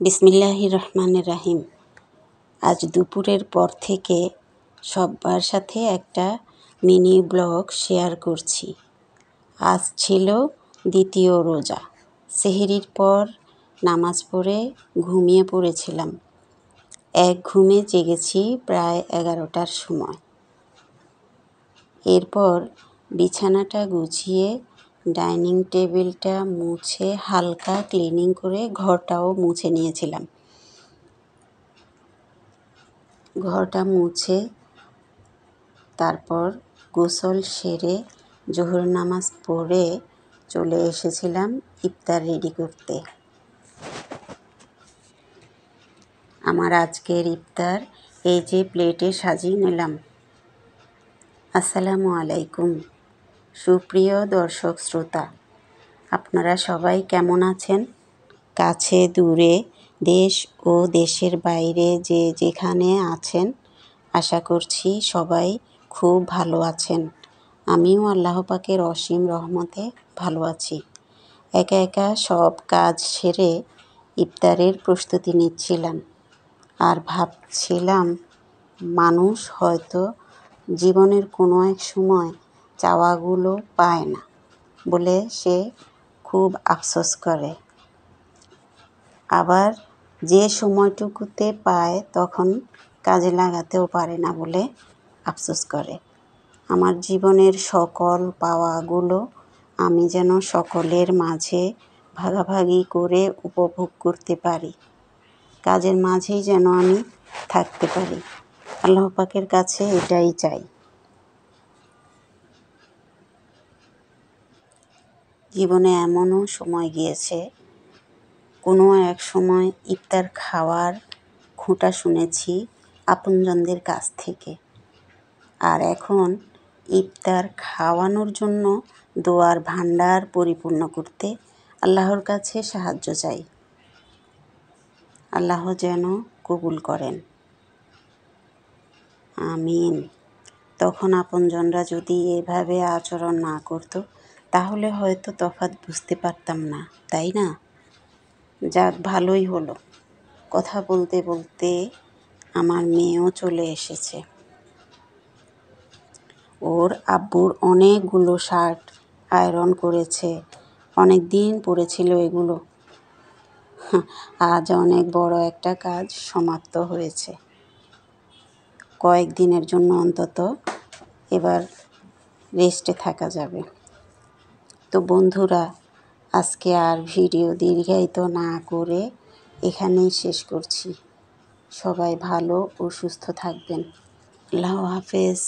বিসমিল্লাহির রহমানির রহিম। আজ দুপুরের পর থেকে সবার সাথে একটা মিনি ব্লগ শেয়ার করছি। আজ ছিল দ্বিতীয় রোজা। সেহরির পর নামাজ পড়ে ঘুমিয়ে পড়েছিলাম। এক ঘুমে জেগেছি প্রায় 11টার সময়। এরপর বিছানাটা গুছিয়ে ডাইনিং টেবিলটা মুছে হালকা ক্লিনিং করে ঘরটাও মুছে নিয়েছিলাম। ঘরটা মুছে তারপর গোসল সেরে জোহর নামাজ পড়ে চলে এসেছিলাম ইফতার রেডি করতে। আমার আজকের ইফতার এই যে প্লেটে সাজিয়ে নিলাম। আসসালামু আলাইকুম সুপ্রিয় দর্শক শ্রোতা, আপনারা সবাই কেমন আছেন? কাছে দূরে দেশ ও দেশের বাইরে যে যেখানে আছেন, আশা করছি সবাই খুব ভালো আছেন। আমিও আল্লাহ পাকের অসীম রহমতে ভালো আছি। একা একা সব কাজ সেরে ইফতারের প্রস্তুতি নিচ্ছিলাম আর ভাবছিলাম, মানুষ হয়তো জীবনের কোনো এক সময় চাওয়াগুলো পায় না বলে সে খুব আফসোস করে, আবার যে সময়টুকুতে পায় তখন কাজে লাগাতেও পারে না বলে আফসোস করে। আমার জীবনের সকল পাওয়াগুলো আমি যেন সকলের মাঝে ভাগাভাগি করে উপভোগ করতে পারি, কাজের মাঝেই যেন আমি থাকতে পারি। আল্লাহ পাকের কাছে এটাই চাই। জীবনে এমনও সময় গিয়েছে, কোনো এক সময় ইফতার খাওয়ার খোঁটা শুনেছি আপনজনদের কাছ থেকে, আর এখন ইফতার খাওয়ানোর জন্য দোয়ার ভান্ডার পরিপূর্ণ করতে আল্লাহর কাছে সাহায্য চাই। আল্লাহ যেন কবুল করেন, আমিন। তখন আপনজনরা যদি এভাবে আচরণ না করত, তাহলে হয়তো তফাৎ বুঝতে পারতাম না, তাই না? যাক, ভালোই হলো। কথা বলতে বলতে আমার মেয়েও চলে এসেছে। ওর আব্বুর অনেকগুলো শার্ট আয়রন করেছে, অনেক দিন পড়েছিল এগুলো। আজ অনেক বড় একটা কাজ সমাপ্ত হয়েছে। কয়েকদিনের জন্য অন্তত এবার রেস্টে থাকা যাবে। তো বন্ধুরা, আজকে আর ভিডিও দীর্ঘায়িত না করে এখানেই শেষ করছি। সবাই ভালো ও সুস্থ থাকবেন। আল্লাহ হাফেজ।